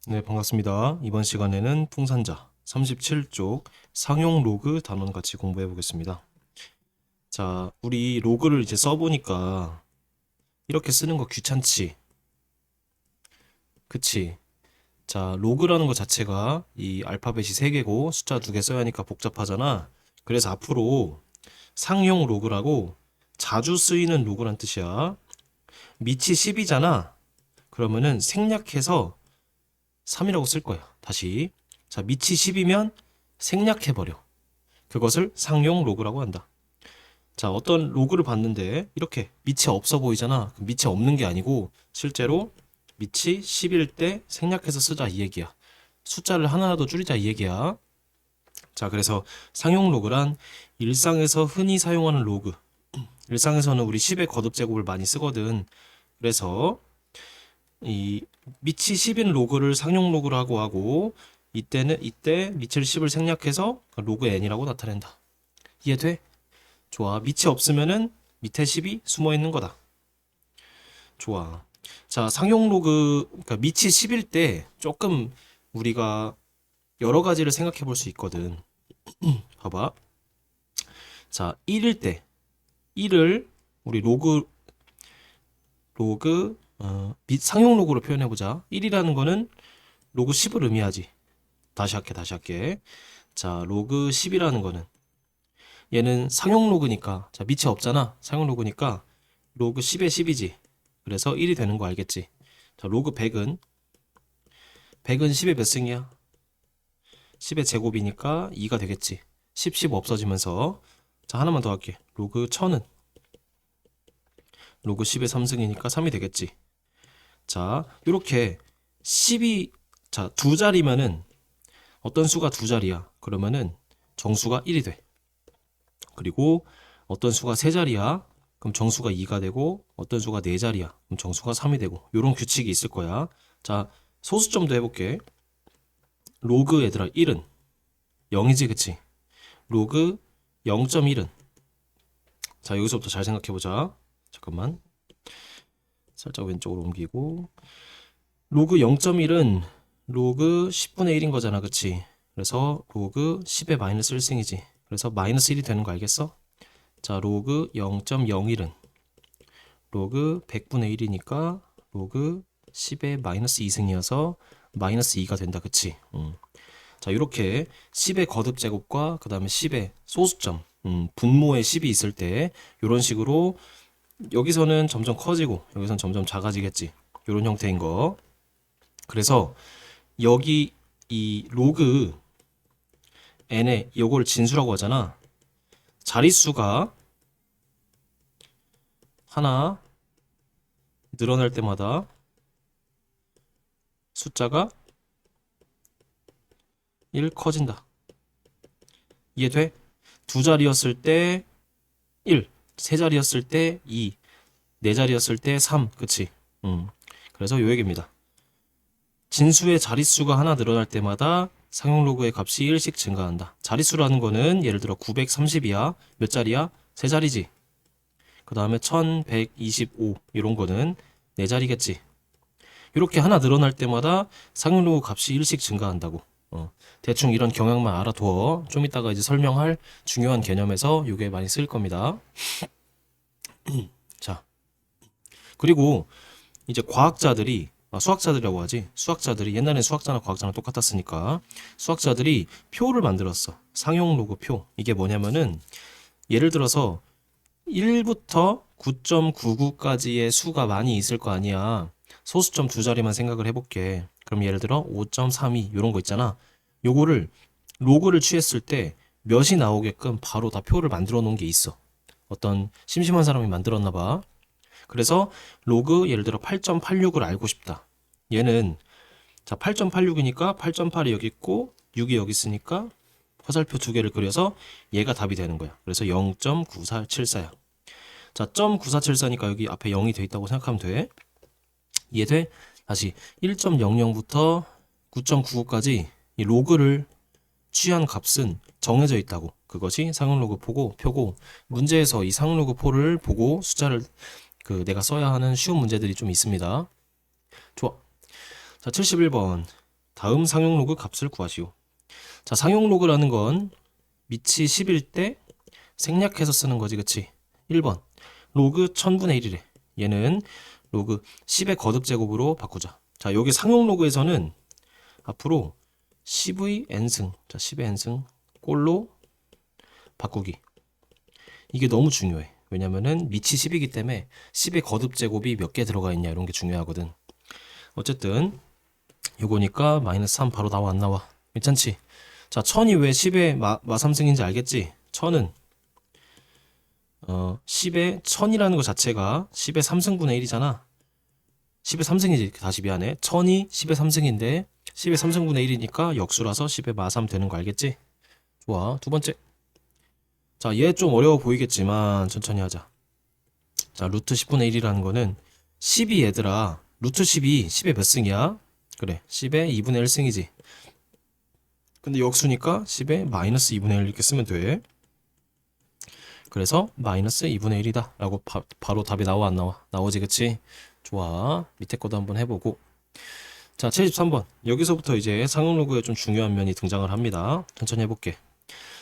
네, 반갑습니다. 이번 시간에는 풍산자 37쪽 상용 로그 단원 같이 공부해 보겠습니다. 자, 우리 로그를 이제 써보니까 이렇게 쓰는 거 귀찮지? 그치? 자, 로그라는 거 자체가 이 알파벳이 3개고 숫자 2개 써야 하니까 복잡하잖아. 그래서 앞으로 상용 로그라고 자주 쓰이는 로그란 뜻이야. 밑이 10이잖아. 그러면은 생략해서 3이라고 쓸 거야. 다시. 자, 밑이 10이면 생략해버려. 그것을 상용 로그라고 한다. 자, 어떤 로그를 봤는데 이렇게 밑이 없어 보이잖아. 밑이 없는 게 아니고 실제로 밑이 10일 때 생략해서 쓰자 이 얘기야. 숫자를 하나라도 줄이자 이 얘기야. 자, 그래서 상용 로그란 일상에서 흔히 사용하는 로그. 일상에서는 우리 10의 거듭 제곱을 많이 쓰거든. 그래서 이 밑이 10인 로그를 상용 로그라고 하고 이때 밑을 10을 생략해서 로그 n이라고 나타낸다. 이해돼? 좋아. 밑이 없으면은 밑에 10이 숨어 있는 거다. 좋아. 자, 상용 로그, 그러니까 밑이 10일 때 조금 우리가 여러 가지를 생각해 볼 수 있거든. 봐봐. 자, 1일 때, 1을 우리 밑 상용 로그로 표현해 보자. 1이라는 거는 로그 10을 의미하지. 다시 할게. 자, 로그 10이라는 거는 얘는 상용 로그니까, 자, 밑이 없잖아. 상용 로그니까 로그 10에 10이지. 그래서 1이 되는 거 알겠지? 자, 로그 100은 10의 몇 승이야? 10의 제곱이니까 2가 되겠지. 10 없어지면서. 자, 하나만 더 할게. 로그 1000은 로그 10의 3승이니까 3이 되겠지. 자, 이렇게 10이, 자, 두 자리면은 어떤 수가 두 자리야? 그러면은 정수가 1이 돼. 그리고 어떤 수가 세 자리야? 그럼 정수가 2가 되고 어떤 수가 네 자리야? 그럼 정수가 3이 되고 이런 규칙이 있을 거야. 자, 소수점도 해볼게. 로그 얘들아 1은 0이지 그치? 로그 0.1은 자 여기서부터 잘 생각해보자. 잠깐만 살짝 왼쪽으로 옮기고 로그 0.1은 로그 10분의 1인 거잖아 그치? 그래서 로그 10의 마이너스 1승이지. 그래서 마이너스 1이 되는 거 알겠어? 자, 로그 0.01은 로그 100분의 1이니까 로그 10의 마이너스 2승이어서 마이너스 2가 된다. 그치? 자, 이렇게 10의 거듭 제곱과 그 다음에 10의 소수점, 분모에 10이 있을 때 이런 식으로 여기서는 점점 커지고 여기서는 점점 작아지겠지. 이런 형태인 거. 그래서 여기 이 로그 n에 요걸 진수라고 하잖아. 자릿수가 하나 늘어날 때마다 숫자가 1 커진다. 이해돼? 두 자리였을 때 1, 세 자리였을 때 2, 네 자리였을 때 3, 그치? 그래서 요 얘기입니다. 진수의 자릿수가 하나 늘어날 때마다 상용 로그의 값이 1씩 증가한다. 자릿수라는 거는 예를 들어 930이야. 몇 자리야? 세 자리지. 그 다음에 1125 이런 거는 네 자리겠지. 이렇게 하나 늘어날 때마다 상용 로그 값이 1씩 증가한다고. 대충 이런 경향만 알아두어. 좀 이따가 이제 설명할 중요한 개념에서 이게 많이 쓰일 겁니다. 자, 그리고 이제 과학자들이 수학자들이라고 하지. 수학자들이 옛날엔 수학자나 과학자랑 똑같았으니까 수학자들이 표를 만들었어. 상용 로그 표. 이게 뭐냐면은 예를 들어서 1부터 9.99까지의 수가 많이 있을 거 아니야. 소수점 두 자리만 생각을 해볼게. 그럼 예를 들어 5.32 이런 거 있잖아. 요거를 로그를 취했을 때 몇이 나오게끔 바로 다 표를 만들어 놓은 게 있어. 어떤 심심한 사람이 만들었나 봐. 그래서 로그 예를 들어 8.86을 알고 싶다. 얘는 자 8.86이니까 8.8이 여기 있고 6이 여기 있으니까 화살표 두 개를 그려서 얘가 답이 되는 거야. 그래서 0.9474야. 자, 0.9474니까 여기 앞에 0이 돼 있다고 생각하면 돼. 이해돼? 다시 1.00부터 9.99까지 이 로그를 취한 값은 정해져 있다고. 그것이 상용 로그 표고 문제에서 이 상용 로그 표를 보고 숫자를 내가 써야 하는 쉬운 문제들이 좀 있습니다. 좋아. 자, 71번. 다음 상용 로그 값을 구하시오. 자, 상용 로그라는 건 밑이 10일 때 생략해서 쓰는 거지, 그치? 1번 로그 1000분의 1이래. 얘는 로그 10의 거듭 제곱으로 바꾸자. 자, 여기 상용 로그에서는 앞으로 10의 n승, 자 10의 n승 꼴로 바꾸기. 이게 너무 중요해. 왜냐면은 밑이 10이기 때문에 10의 거듭 제곱이 몇 개 들어가 있냐 이런 게 중요하거든. 어쨌든 요거니까 마이너스 3 바로 나와 안 나와? 괜찮지? 자, 1000이 왜 10의 마3승인지 알겠지? 1000은 10의 1000이라는 것 자체가 10의 3승분의 1이잖아. 10의 3승이지. 다시 미안해. 1000이 10의 3승인데 10의 3승분의 1이니까 역수라서 10의 마3 되는 거 알겠지? 좋아. 두 번째. 자, 얘 좀 어려워 보이겠지만 천천히 하자. 자, 루트 10분의 1이라는 거는 10이 얘들아. 루트 10이 10의 몇 승이야? 그래. 10의 2분의 1승이지. 근데 역수니까 10의 마이너스 2분의 1 이렇게 쓰면 돼. 그래서 마이너스 2분의 1이다 라고 바로 답이 나와 안 나와? 나오지, 그치? 좋아. 밑에 거도 한번 해보고. 자, 73번. 여기서부터 이제 상용 로그에 좀 중요한 면이 등장을 합니다. 천천히 해볼게.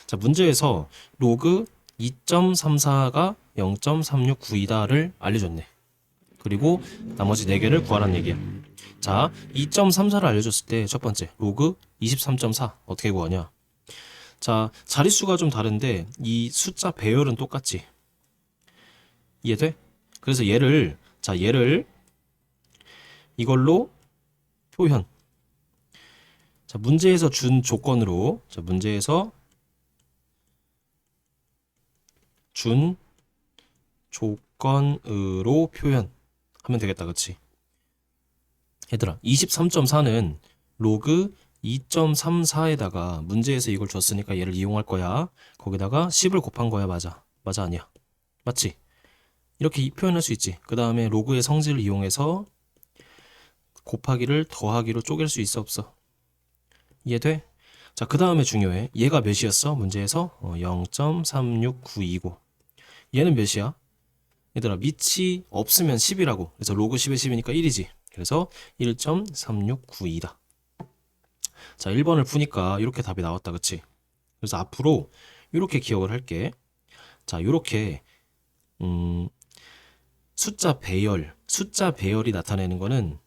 자, 문제에서 로그 2.34가 0.3692다를 알려줬네. 그리고 나머지 4개를 구하라는 얘기야. 자, 2.34를 알려줬을 때 첫 번째 로그 23.4 어떻게 구하냐? 자, 자릿수가 좀 다른데 이 숫자 배열은 똑같지. 이해돼? 그래서 얘를 이걸로 표현. 자, 문제에서 준 조건으로, 자, 문제에서 준 조건으로 표현하면 되겠다, 그치? 얘들아, 23.4는 로그 2.34에다가 문제에서 이걸 줬으니까 얘를 이용할 거야. 거기다가 10을 곱한 거야. 맞아? 맞아, 아니야? 맞지? 이렇게 표현할 수 있지. 그 다음에 로그의 성질을 이용해서 곱하기를 더하기로 쪼갤 수 있어, 없어? 이해돼? 자, 그 다음에 중요해. 얘가 몇이었어? 문제에서 0.36929. 얘는 몇이야? 얘들아, 밑이 없으면 10이라고. 그래서 로그 10에 10이니까 1이지. 그래서 1.3692다. 자, 1번을 푸니까 이렇게 답이 나왔다, 그치? 그래서 앞으로 이렇게 기억을 할게. 자, 이렇게 숫자 배열이 나타내는 거는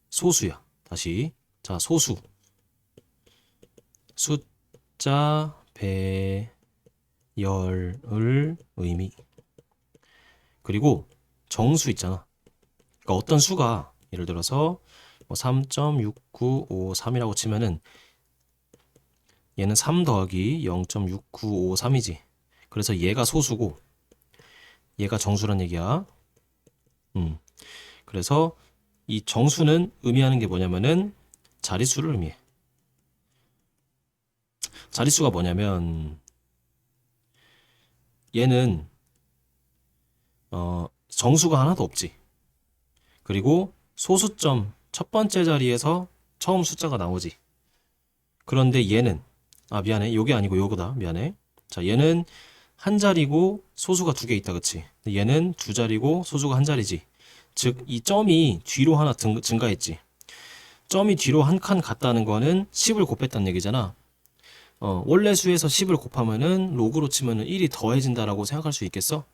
소수야. 다시. 자, 소수. 숫자 배열을 의미. 그리고 정수 있잖아. 그러니까 어떤 수가 예를 들어서 3.6953이라고 치면은 얘는 3 더하기 0.6953이지. 그래서 얘가 소수고 얘가 정수란 얘기야. 그래서 이 정수는 의미하는 게 뭐냐면은 자릿수를 의미해. 자릿수가 뭐냐면 얘는 정수가 하나도 없지. 그리고 소수점 첫 번째 자리에서 처음 숫자가 나오지. 그런데 얘는 미안해. 요게 아니고 요거다. 미안해. 자, 얘는 한 자리고 소수가 2개 있다, 그치? 얘는 2자리고 소수가 한 자리지. 즉, 이 점이 뒤로 하나 증가했지. 점이 뒤로 한 칸 갔다는 거는 10을 곱했다는 얘기잖아. 원래 수에서 10을 곱하면은 로그로 치면은 1이 더해진다라고 생각할 수 있겠어?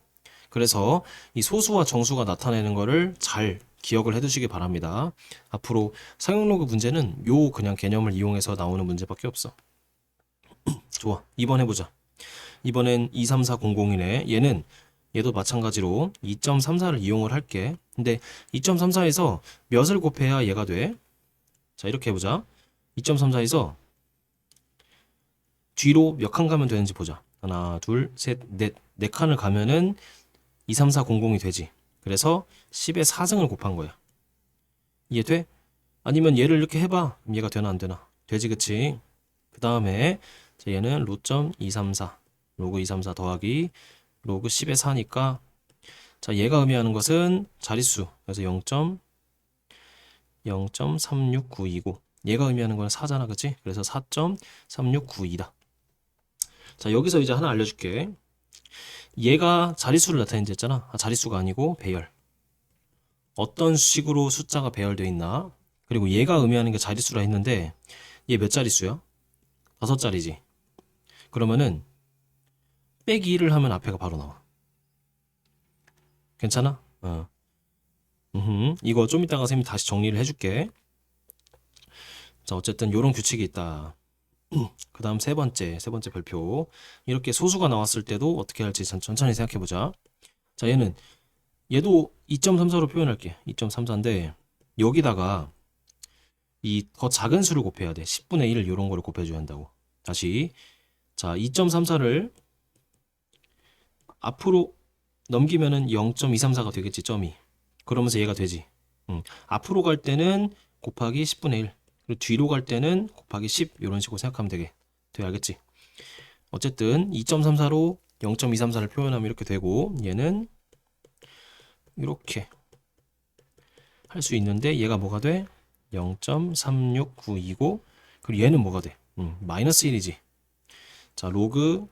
그래서 이 소수와 정수가 나타내는 거를 잘 기억을 해두시기 바랍니다. 앞으로 상용 로그 문제는 요 그냥 개념을 이용해서 나오는 문제밖에 없어. 좋아. 2번 해보자. 이번엔 23400이네. 얘도 마찬가지로 2.34를 이용을 할게. 근데 2.34에서 몇을 곱해야 얘가 돼? 자, 이렇게 해보자. 2.34에서 뒤로 몇 칸 가면 되는지 보자. 하나, 둘, 셋, 넷. 4칸을 가면은 23400이 되지. 그래서 10의 4승을 곱한 거야. 이해돼? 아니면 얘를 이렇게 해봐. 그럼 얘가 되나 안 되나? 되지, 그치? 그 다음에 얘는 로.234 로그 234 더하기 로그 10의 4니까 자, 얘가 의미하는 것은 자릿수. 그래서 0.36929. 얘가 의미하는 건 4잖아, 그치? 그래서 4.3692다. 자, 여기서 이제 하나 알려줄게. 얘가 자릿수를 나타낸지 했잖아. 자릿수가 아니고 배열. 어떤 식으로 숫자가 배열되어 있나? 그리고 얘가 의미하는 게 자릿수라 했는데 얘 몇 자릿수야? 5자리지. 그러면은 빼기 1을 하면 앞에가 바로 나와. 괜찮아? 이거 좀 이따가 선생님이 다시 정리를 해줄게. 자, 어쨌든 요런 규칙이 있다. 그 다음 세 번째 별표. 이렇게 소수가 나왔을 때도 어떻게 할지 천천히 생각해보자. 자, 얘도 2.34로 표현할게. 2.34인데 여기다가 이 더 작은 수를 곱해야 돼. 10분의 1 이런 거를 곱해줘야 한다고. 다시. 자, 2.34를 앞으로 넘기면은 0.234가 되겠지, 점이. 그러면서 얘가 되지. 앞으로 갈 때는 곱하기 10분의 1. 그리고 뒤로 갈 때는 곱하기 10 이런 식으로 생각하면 돼, 알겠지? 어쨌든 2.34로 0.234를 표현하면 이렇게 되고 얘는 이렇게 할 수 있는데 얘가 뭐가 돼? 0.369이고 그리고 얘는 뭐가 돼? 마이너스 1이지. 자, 로그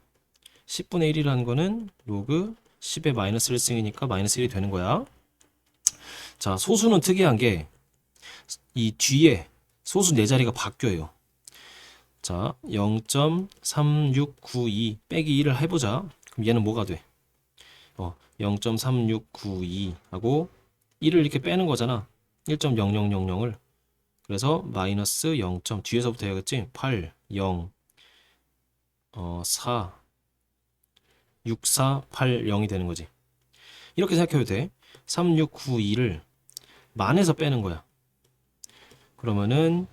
10분의 1이라는 거는 로그 10의 마이너스 1승이니까 마이너스 1이 되는 거야. 자, 소수는 특이한 게 이 뒤에 소수 4자리가 바뀌어요. 자, 0.3692 빼기 1을 해보자. 그럼 얘는 뭐가 돼? 0.3692 하고 1을 이렇게 빼는 거잖아. 1.0000을. 그래서 마이너스 0. 뒤에서부터 해야겠지? 8, 0, 4, 6, 4, 8, 0이 되는 거지. 이렇게 생각해도 돼. 3692를 만에서 빼는 거야. 그러면은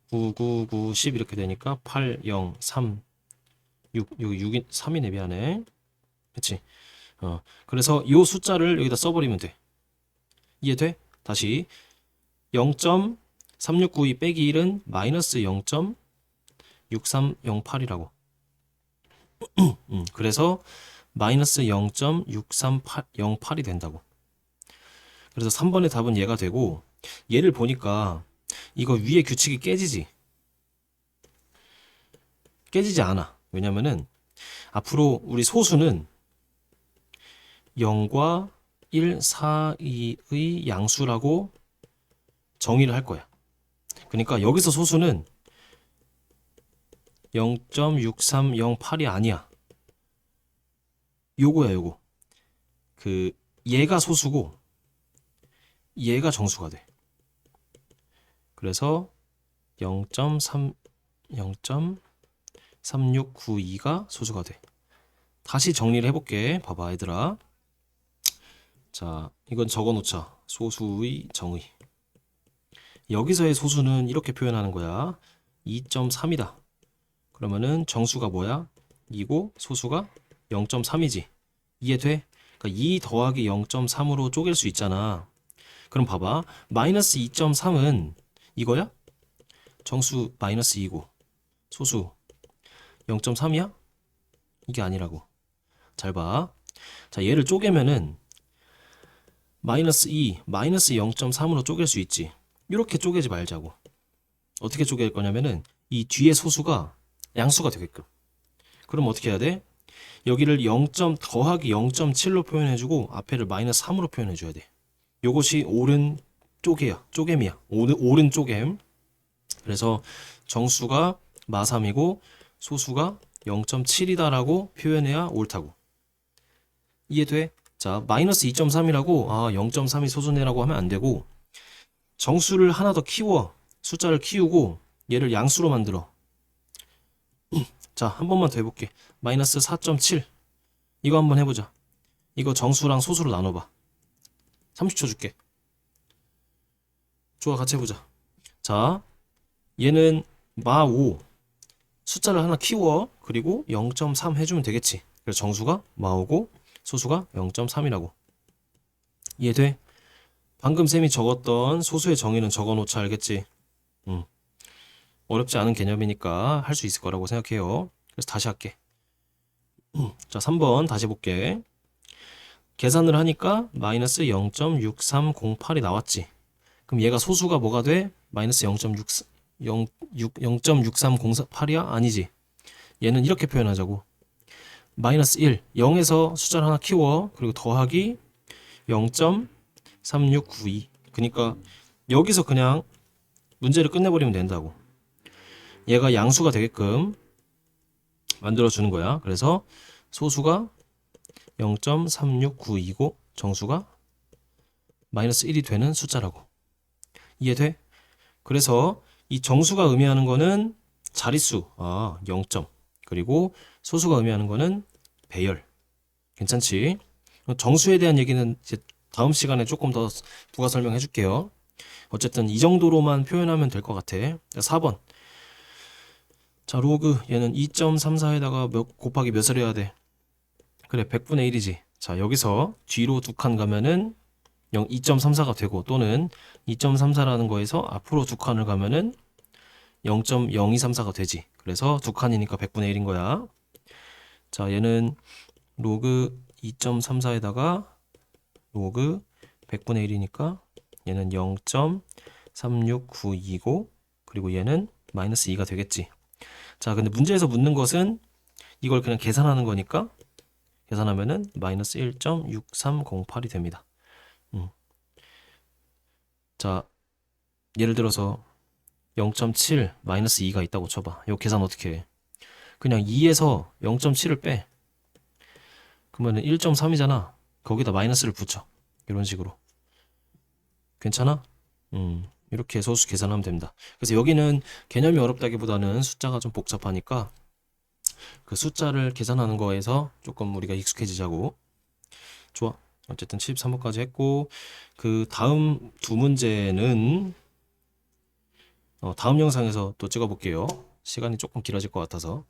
9, 9, 9, 10 이렇게 되니까 8, 0, 3, 6, 여기 6이 3이네, 미안해. 그치? 그래서 이 숫자를 여기다 써버리면 돼. 이해돼? 다시 0.3692 빼기 1은 마이너스 0.6308이라고. 그래서 마이너스 0.6308이 된다고. 그래서 3번의 답은 얘가 되고 얘를 보니까 이거 위에 규칙이 깨지지 않아. 왜냐면은 앞으로 우리 소수는 0과 1 사이의 양수라고 정의를 할 거야. 그러니까 여기서 소수는 0.6308이 아니야. 요거야, 요거. 얘가 소수고 얘가 정수가 돼. 그래서 0.3692가 소수가 돼. 다시 정리를 해볼게. 봐봐, 얘들아. 자, 이건 적어놓자. 소수의 정의. 여기서의 소수는 이렇게 표현하는 거야. 2.3이다. 그러면은 정수가 뭐야? 2고 소수가 0.3이지. 이해돼? 그러니까 2 더하기 0.3으로 쪼갤 수 있잖아. 그럼 봐봐. 마이너스 2.3은 이거야? 정수 마이너스 2고 소수 0.3이야? 이게 아니라고. 잘 봐. 자, 얘를 쪼개면은 마이너스 2, 마이너스 0.3으로 쪼갤 수 있지. 이렇게 쪼개지 말자고. 어떻게 쪼갤 거냐면은 이 뒤에 소수가 양수가 되게끔. 그럼 어떻게 해야 돼? 여기를 0. 더하기 0.7로 표현해주고 앞에를 마이너스 3으로 표현해줘야 돼. 요것이 옳은 쪼개미야. 옳은 쪼개임. 그래서 정수가 마3이고 소수가 0.7이다라고 표현해야 옳다고. 이해돼? 자, 마이너스 2.3이라고 0.3이 소수네라고 하면 안 되고 정수를 하나 더 키워. 숫자를 키우고 얘를 양수로 만들어. 자, 한 번만 더 해볼게. 마이너스 4.7 이거 한번 해보자. 이거 정수랑 소수로 나눠봐. 30초 줄게. 좋아, 같이 해보자. 자, 얘는 마5 숫자를 하나 키워. 그리고 0.3 해주면 되겠지. 그래서 정수가 마5고 소수가 0.3이라고. 이해돼? 방금 쌤이 적었던 소수의 정의는 적어놓자, 알겠지? 어렵지 않은 개념이니까 할 수 있을 거라고 생각해요. 그래서 다시 할게. 자, 3번 다시 볼게. 계산을 하니까 마이너스 0.6308이 나왔지. 그럼 얘가 소수가 뭐가 돼? 마이너스 0.6308이야? 아니지. 얘는 이렇게 표현하자고. 마이너스 1, 0에서 숫자를 하나 키워. 그리고 더하기 0.3692. 그러니까 여기서 그냥 문제를 끝내버리면 된다고. 얘가 양수가 되게끔 만들어주는 거야. 그래서 소수가 0.369이고 정수가 마이너스 1이 되는 숫자라고. 이해돼? 그래서 이 정수가 의미하는 거는 자릿수, 0점. 그리고 소수가 의미하는 거는 배열. 괜찮지? 정수에 대한 얘기는 이제 다음 시간에 조금 더 부가 설명해 줄게요. 어쨌든 이 정도로만 표현하면 될 것 같아. 4번. 자, 로그 얘는 2.34에다가 곱하기 몇을 해야 돼? 그래, 100분의 1이지. 자, 여기서 뒤로 두 칸 가면은 2.34가 되고, 또는 2.34라는 거에서 앞으로 두 칸을 가면은 0.0234가 되지. 그래서 두 칸이니까 100분의 1인 거야. 자, 얘는 로그 2.34에다가 로그 100분의 1이니까 얘는 0.3692고, 그리고 얘는 마이너스 2가 되겠지. 자, 근데 문제에서 묻는 것은 이걸 그냥 계산하는 거니까 계산하면은 마이너스 1.6308이 됩니다. 자, 예를 들어서 0.7 마이너스 2가 있다고 쳐봐. 이거 계산 어떻게 해? 그냥 2에서 0.7을 빼. 그러면은 1.3이잖아. 거기다 마이너스를 붙여. 이런 식으로. 괜찮아? 이렇게 소수 계산하면 됩니다. 그래서 여기는 개념이 어렵다기보다는 숫자가 좀 복잡하니까 그 숫자를 계산하는 거에서 조금 우리가 익숙해지자고. 좋아. 어쨌든 73번까지 했고, 그 다음 두 문제는 다음 영상에서 또 찍어볼게요. 시간이 조금 길어질 것 같아서.